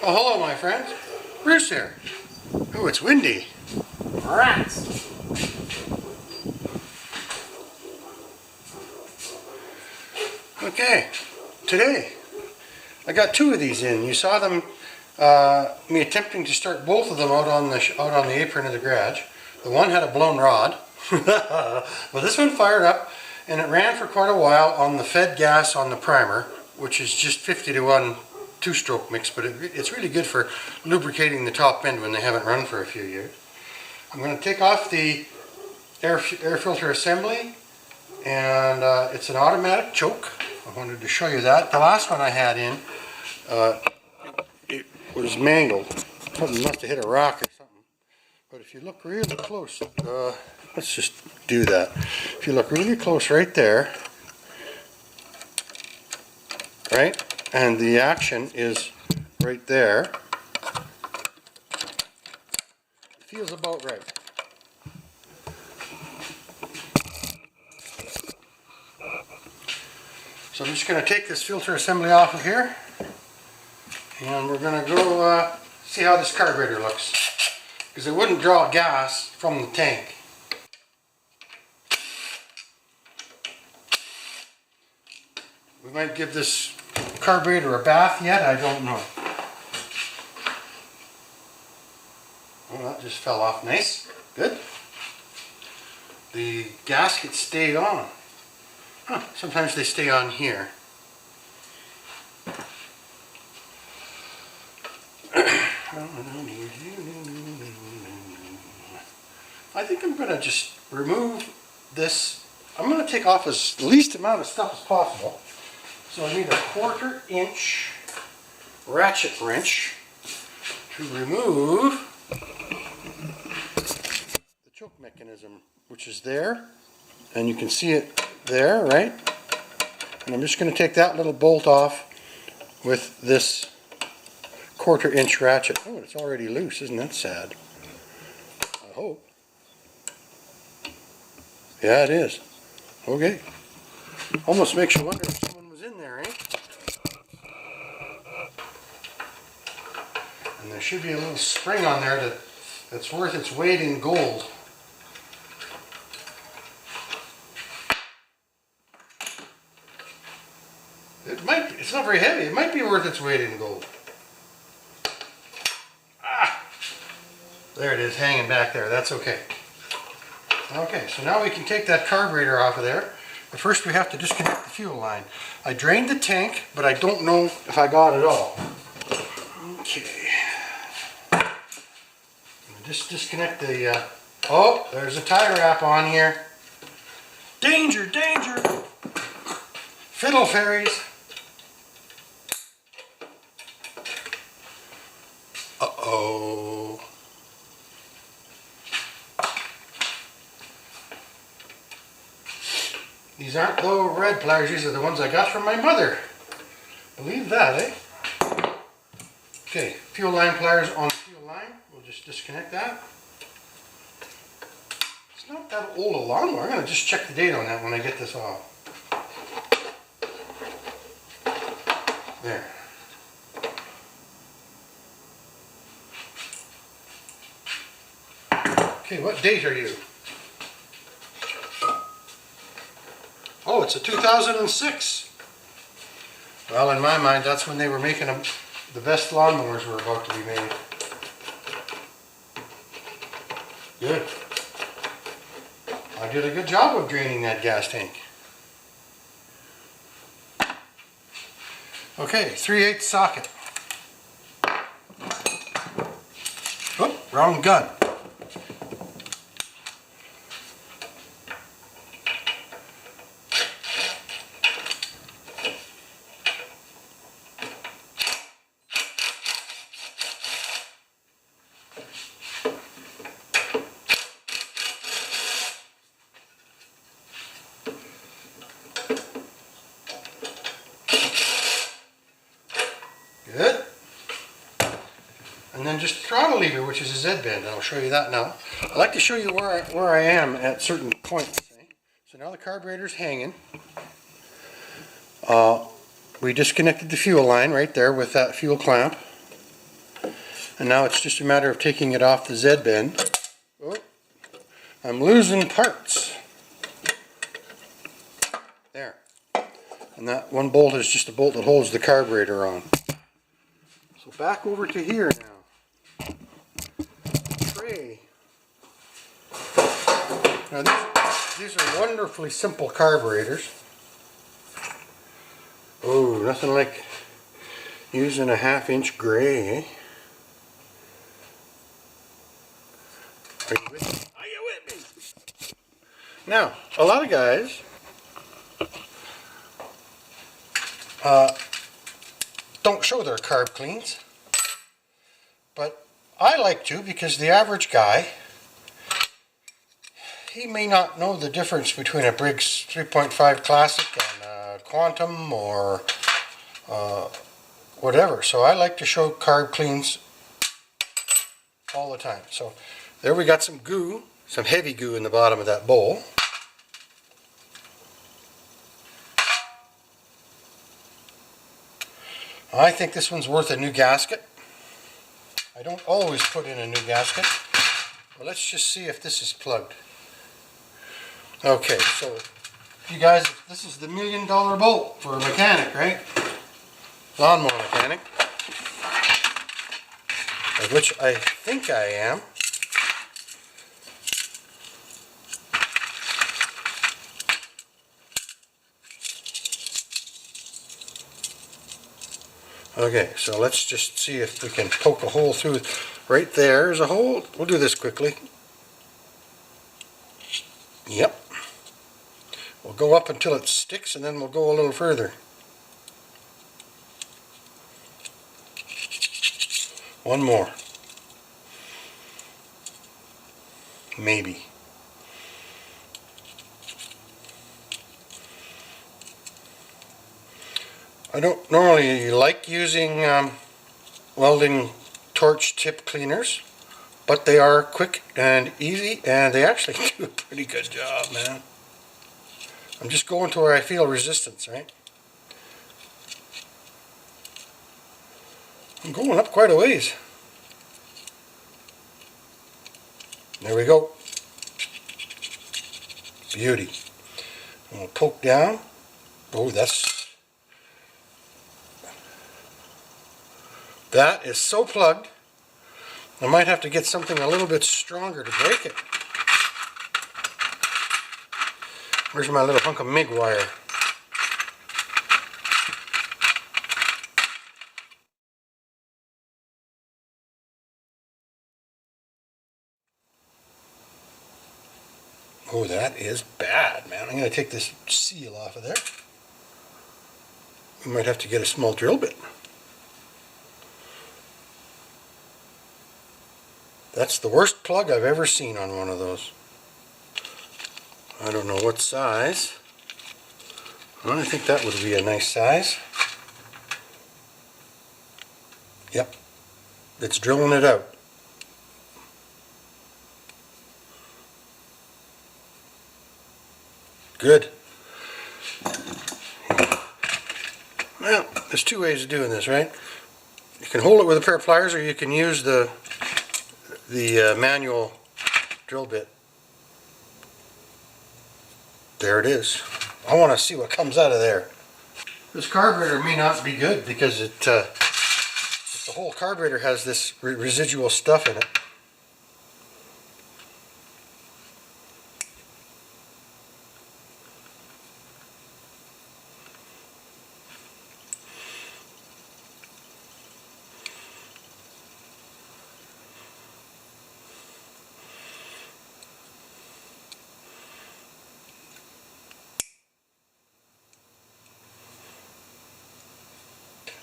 Oh, hello, my friends. Bruce here. Oh, it's windy. Rats. Okay, today I got two of these in. You saw them, me attempting to start both of them out on the apron of the garage. The one had a blown rod, but this one fired up, and it ran for quite a while on the fed gas on the primer, which is just 50-to-1 two-stroke mix, but it's really good for lubricating the top end when they haven't run for a few years. I'm going to take off the air filter assembly, and it's an automatic choke. I wanted to show you that. The last one I had in, it was mangled. Something must have hit a rock or something. But if you look really close, let's just do that. If you look really close right there, right? And the action is right there. Feels about right. So I'm just going to take this filter assembly off of here, and we're going to go see how this carburetor looks, because it wouldn't draw gas from the tank. We might give this carburetor a bath yet, I don't know. Oh, that just fell off nice. Good. The gaskets stayed on. Huh, sometimes they stay on here. I think I'm going to just remove this. I'm going to take off as least amount of stuff as possible. So I need a 1/4 inch ratchet wrench to remove the choke mechanism, which is there, and you can see it there, right? And I'm just going to take that little bolt off with this 1/4 inch ratchet. Oh, it's already loose. Isn't that sad? I hope. Yeah, it is. Okay. Almost makes you wonder if someone was in there, eh? And there should be a little spring on there that's worth its weight in gold. It's not very heavy. It might be worth its weight in gold. Ah! There it is, hanging back there. That's okay. Okay, so now we can take that carburetor off of there. But first we have to disconnect the fuel line. I drained the tank, but I don't know if I got it all. Okay. Just disconnect the... oh, there's a tie wrap on here. Danger, danger! Fiddle fairies. Uh-oh. These aren't the red pliers, these are the ones I got from my mother. Believe that, eh? Okay, fuel line pliers on the fuel line. We'll just disconnect that. It's not that old a lawnmower. I'm going to just check the date on that when I get this off. There. Okay, what date are you? Oh, it's a 2006. Well, in my mind, that's when they were making them. The best lawnmowers were about to be made. Good. I did a good job of draining that gas tank. Okay, 3/8 socket. Oh, wrong gun. Good. And then just throttle lever, which is a Z bend. I'll show you that now. I like to show you where I am at certain points. So now the carburetor's hanging. We disconnected the fuel line right there with that fuel clamp. And now it's just a matter of taking it off the Z bend. Oh, I'm losing parts. There. And that one bolt is just a bolt that holds the carburetor on. So back over to here now. Tray. Now these are wonderfully simple carburetors. Oh, nothing like using a 1/2-inch gray, eh? Are you with me? Are you with me? Now, a lot of guys don't show their carb cleans, but I like to, because the average guy, he may not know the difference between a Briggs 3.5 Classic and a Quantum or whatever. So I like to show carb cleans all the time. So there we got some goo, some heavy goo in the bottom of that bowl. I think this one's worth a new gasket. I don't always put in a new gasket. But let's just see if this is plugged. Okay, so you guys, this is the $1 million bolt for a mechanic, right? Lawnmower mechanic. Of which I think I am. Okay, so let's just see if we can poke a hole through. Right there's a hole. We'll do this quickly. Yep. We'll go up until it sticks, and then we'll go a little further. One more. Maybe. I don't normally like using welding torch tip cleaners, but they are quick and easy, and they actually do a pretty good job, man. I'm just going to where I feel resistance, right? I'm going up quite a ways. There we go. Beauty. And we'll poke down. Oh, that is so plugged. I might have to get something a little bit stronger to break it. Where's my little hunk of MIG wire? Oh, that is bad, man. I'm going to take this seal off of there. We might have to get a small drill bit. That's the worst plug I've ever seen on one of those. I don't know what size. Well, I think that would be a nice size. Yep. It's drilling it out. Good. Well, there's two ways of doing this, right? You can hold it with a pair of pliers, or you can use the manual drill bit. There it is. I want to see what comes out of there. This carburetor may not be good because the whole carburetor has this residual stuff in it.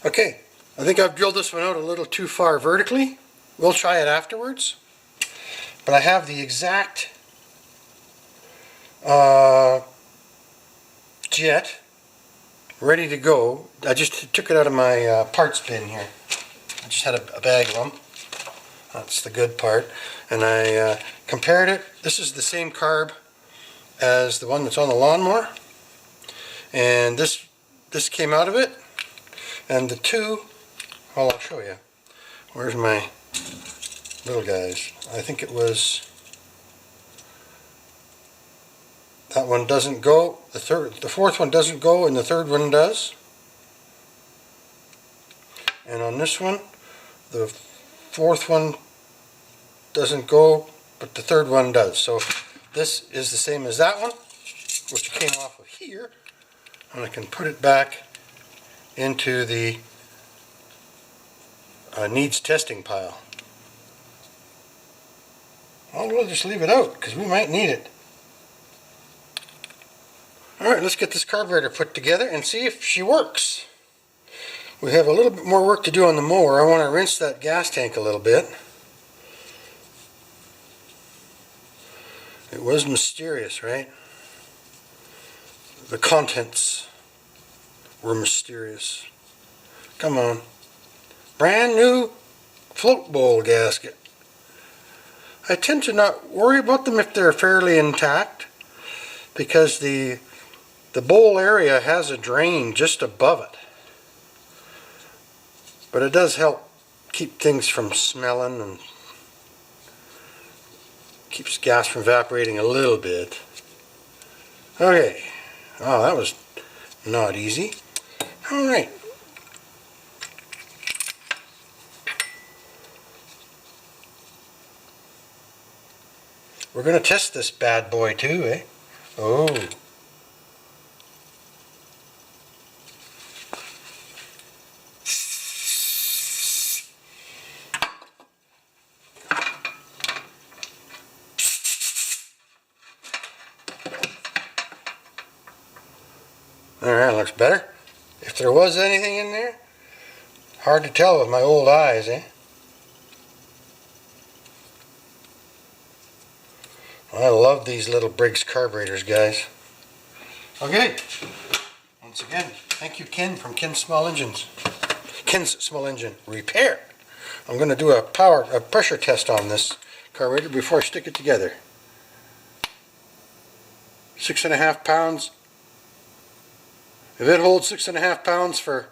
Okay, I think I've drilled this one out a little too far vertically. We'll try it afterwards. But I have the exact jet ready to go. I just took it out of my parts bin here. I just had a bag of them. That's the good part. And I compared it. This is the same carb as the one that's on the lawnmower. And this came out of it. And the two, well, I'll show you. Where's my little guys. I think it was, that one doesn't go, the fourth one doesn't go, and the third one does. And on this one, the fourth one doesn't go, but the third one does. So this is the same as that one, which came off of here, and I can put it back into the needs testing pile. Well, we'll just leave it out because we might need it. Alright, let's get this carburetor put together and see if she works. We have a little bit more work to do on the mower. I want to rinse that gas tank a little bit. It was mysterious, right? The contents were mysterious. Come on. Brand new float bowl gasket. I tend to not worry about them if they're fairly intact, because the bowl area has a drain just above it. But it does help keep things from smelling and keeps gas from evaporating a little bit. Okay. Oh, that was not easy. Alright. We're going to test this bad boy too, eh? Oh. Alright, looks better. If there was anything in there, hard to tell with my old eyes, eh? I love these little Briggs carburetors, guys. Okay. Once again, thank you, Ken, from Ken's Small Engines. Ken's Small Engine Repair. I'm going to do a pressure test on this carburetor before I stick it together. 6.5 pounds. If it holds 6.5 pounds for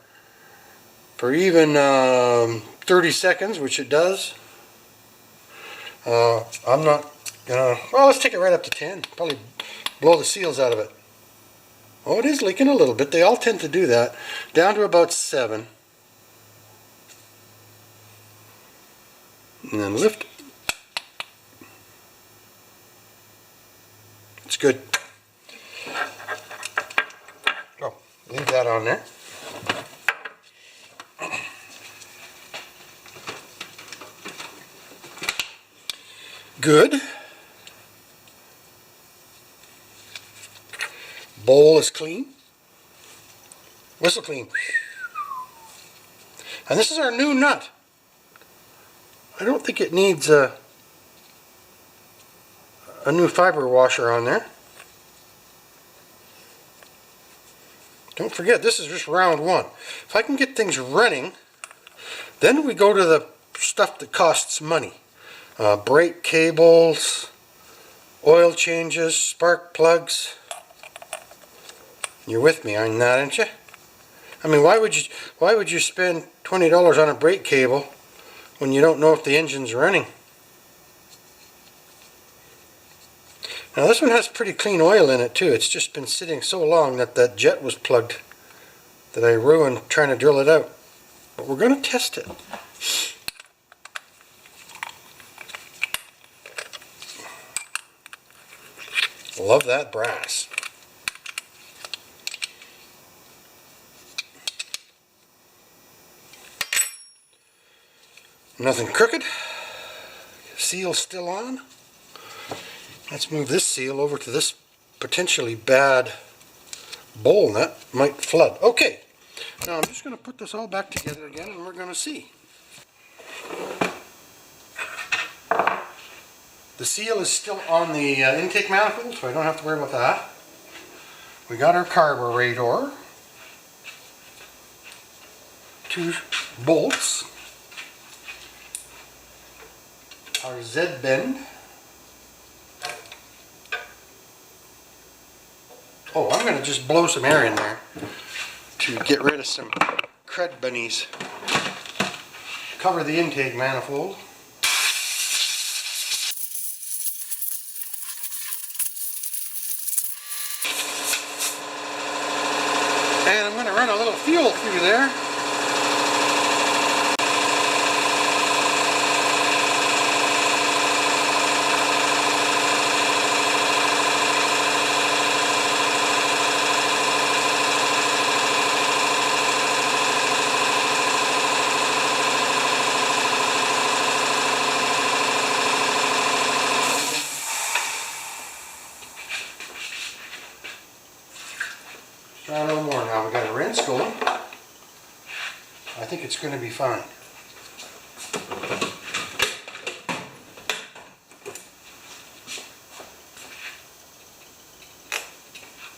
even 30 seconds, which it does, I'm not gonna. Well, let's take it right up to 10. Probably blow the seals out of it. Oh, it is leaking a little bit. They all tend to do that. Down to about 7. And then lift. It's good. Oh, leave that on there. Good. Bowl is clean. Whistle clean. And this is our new nut. I don't think it needs a new fiber washer on there. Don't forget, this is just round 1. If I can get things running, then we go to the stuff that costs money. Brake cables, oil changes, spark plugs. You're with me on that, aren't you? I mean, why would you spend $20 on a brake cable when you don't know if the engine's running? Now this one has pretty clean oil in it too. It's just been sitting so long that jet was plugged that I ruined trying to drill it out. But we're going to test it. Love that brass. Nothing crooked. Seal still on. Let's move this seal over to this potentially bad bowl nut. Might flood. Okay. Now I'm just going to put this all back together again and we're going to see. The seal is still on the intake manifold, so I don't have to worry about that. We got our carburetor. 2 bolts. Our Z-bend. Oh, I'm going to just blow some air in there to get rid of some crud bunnies. Cover the intake manifold. run a little fuel through there. Try a little more now. We've got a rinse going. I think it's going to be fine.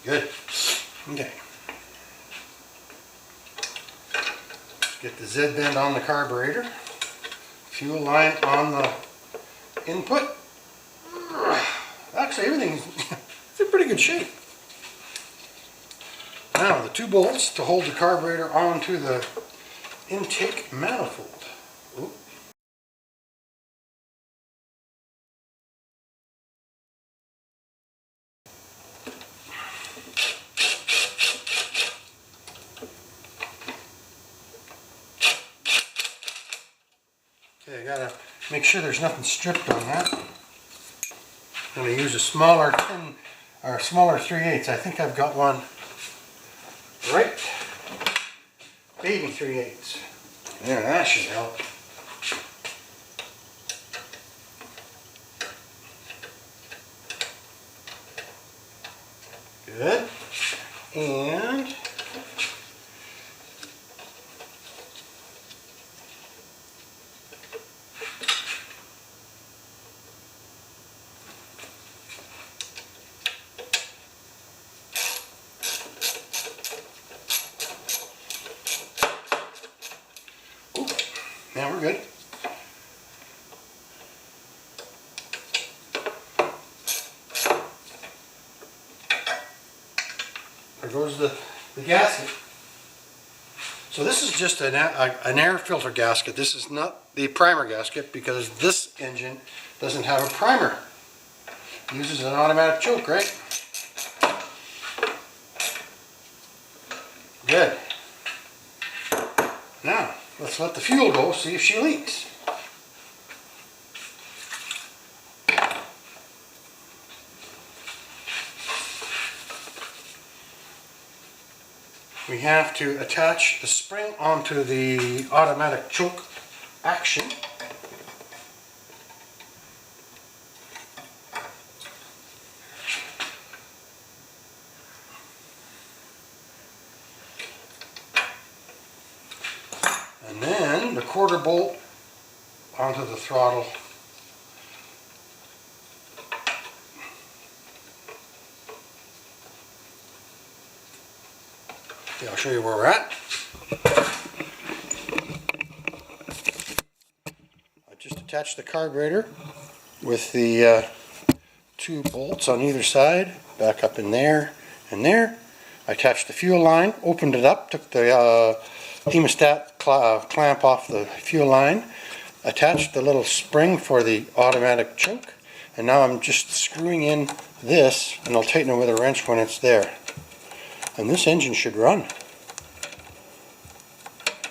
Good. Okay. Get the Z bend on the carburetor. Fuel line on the input. Actually, everything's in pretty good shape. Now the 2 bolts to hold the carburetor onto the intake manifold. Ooh. Okay, I gotta make sure there's nothing stripped on that. I'm going to use a smaller 3/8. I think I've got one right. Baby 3/8. There, that should help. Good. And now we're good. There goes the gasket. So this is just an air filter gasket. This is not the primer gasket because this engine doesn't have a primer. It uses an automatic choke, right? Good. Now, let's let the fuel go, see if she leaks. We have to attach the spring onto the automatic choke action. And then the quarter bolt onto the throttle. Okay, I'll show you where we're at. I just attached the carburetor with the 2 bolts on either side, back up in there and there. I attached the fuel line, opened it up, took the hemostat clamp off the fuel line, attached the little spring for the automatic choke, and now I'm just screwing in this, and I'll tighten it with a wrench when it's there. And this engine should run.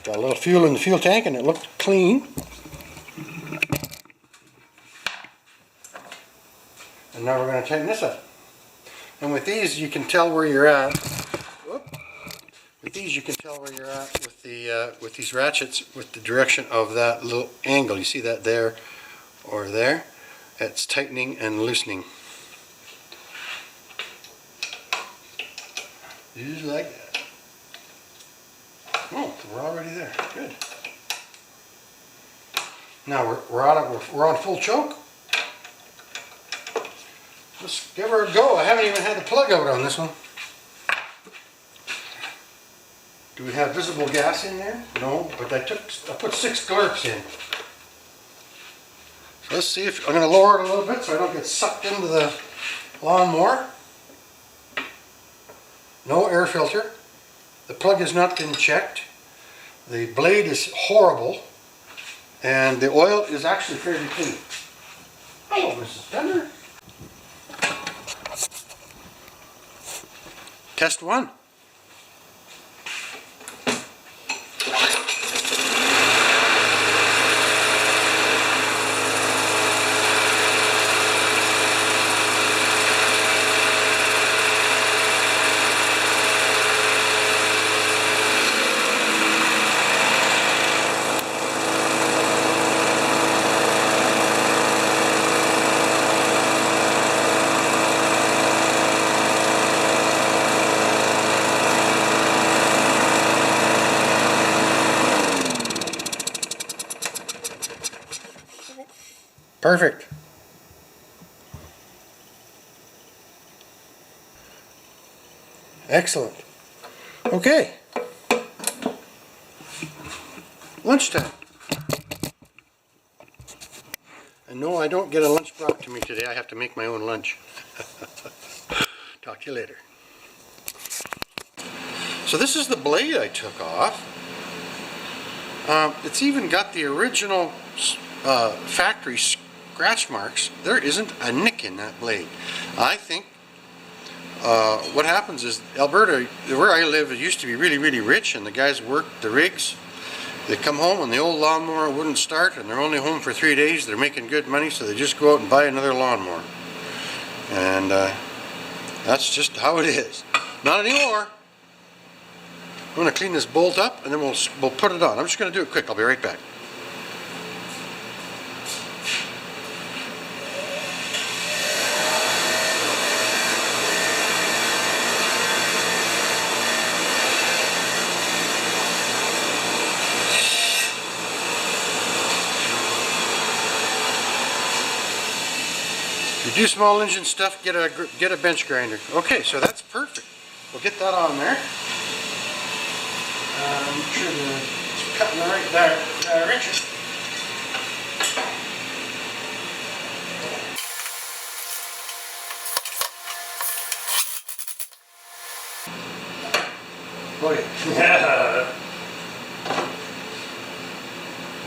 Got a little fuel in the fuel tank and it looked clean. And now we're going to tighten this up. And with these you can tell where you're at. Whoop. With these you can tell where you're at with the with these ratchets with the direction of that little angle. You see that there or there? It's tightening and loosening. Just like that. Oh, we're already there. Good. Now we're on full choke. Let's give her a go. I haven't even had the plug out on this one. Do we have visible gas in there? No, but I put 6 glurps in. So let's see if I'm going to lower it a little bit so I don't get sucked into the lawnmower. No air filter. The plug has not been checked. The blade is horrible. And the oil is actually fairly clean. Hello, Mrs. Fender. Test 1. Perfect. Excellent. Okay. Lunchtime. And no, I don't get a lunch brought to me today. I have to make my own lunch. Talk to you later. So this is the blade I took off. It's even got the original factory scratch marks. There isn't a nick in that blade. I think what happens is Alberta, where I live, it used to be really, really rich, and the guys worked the rigs. They come home and the old lawnmower wouldn't start, and they're only home for 3 days. They're making good money, so they just go out and buy another lawnmower. And that's just how it is. Not anymore. I'm going to clean this bolt up, and then we'll put it on. I'm just going to do it quick. I'll be right back. If you do small engine stuff, get a bench grinder. Okay, so that's perfect. We'll get that on there. Make sure it's cut in the right direction. Oh yeah.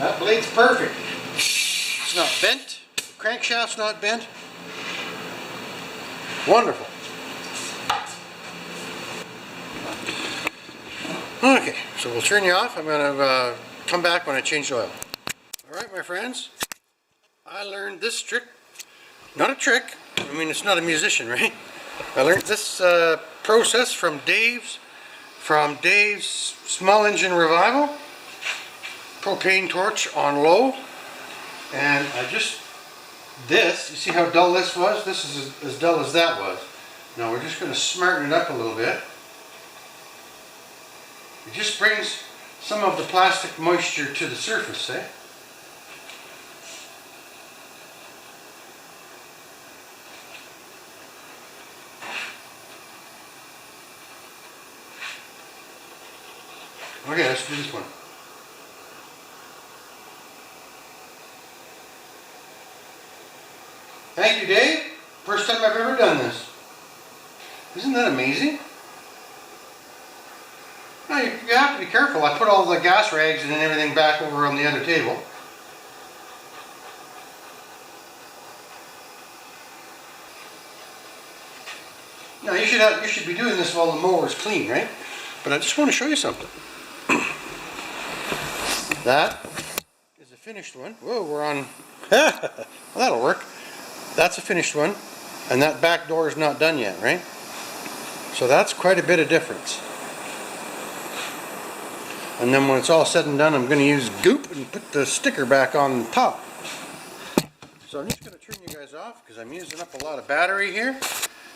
That blade's perfect. It's not bent. Crankshaft's not bent. Wonderful. Okay, so we'll turn you off. I'm going to come back when I change the oil. Alright, my friends. I learned this trick. Not a trick. I mean, it's not a musician, right? I learned this process from Dave's Small Engine Revival. Propane torch on low. And you see how dull this was? This is as dull as that was. Now we're just going to smarten it up a little bit. It just brings some of the plastic moisture to the surface, eh? Okay, let's do this one. Thank you, Dave. First time I've ever done this. Isn't that amazing? Now you have to be careful. I put all the gas rags and everything back over on the other table. Now you should be doing this while the mower is clean, right? But I just want to show you something. That is a finished one. Whoa, we're on. Well, that'll work. That's a finished one, and that back door is not done yet, right? So that's quite a bit of difference. And then when it's all said and done, I'm going to use goop and put the sticker back on top. So I'm just going to turn you guys off because I'm using up a lot of battery here,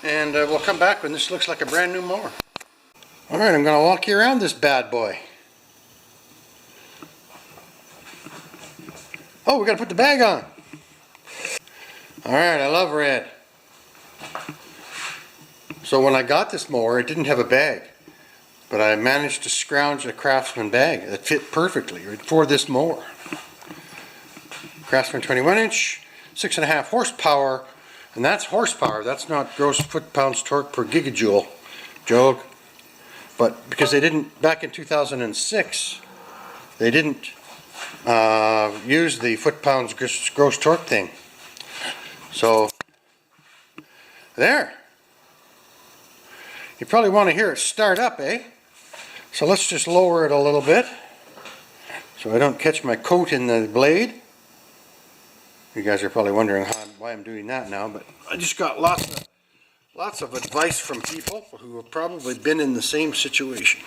and we'll come back when this looks like a brand new mower. Alright, I'm going to walk you around this bad boy. Oh, we got to put the bag on. Alright, I love red. So when I got this mower, it didn't have a bag. But I managed to scrounge a Craftsman bag that fit perfectly for this mower. Craftsman 21-inch, 6.5 horsepower. And that's horsepower, that's not gross foot-pounds torque per gigajoule. Joke. But because they didn't, back in 2006, they didn't use the foot-pounds gross torque thing. So, there. You probably want to hear it start up, eh? So let's just lower it a little bit so I don't catch my coat in the blade. You guys are probably wondering why I'm doing that now, but I just got lots of advice from people who have probably been in the same situation.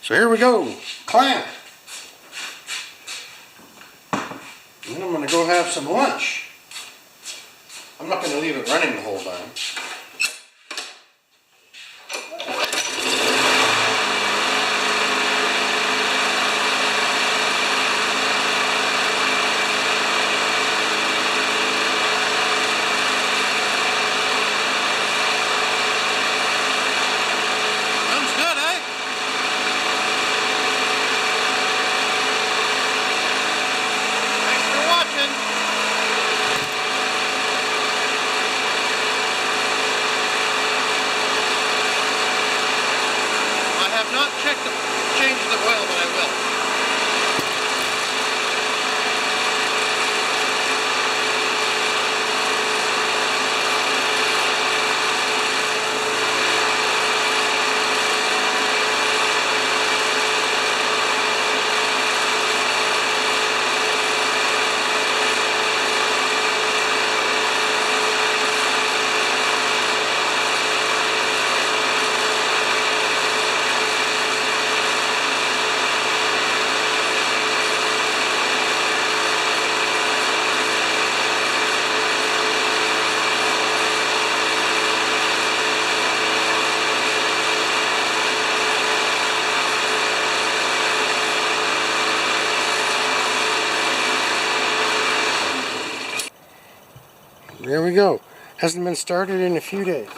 So here we go. Clamp. And then I'm going to go have some lunch. I'm not going to leave it running the whole time. There we go. Hasn't been started in a few days.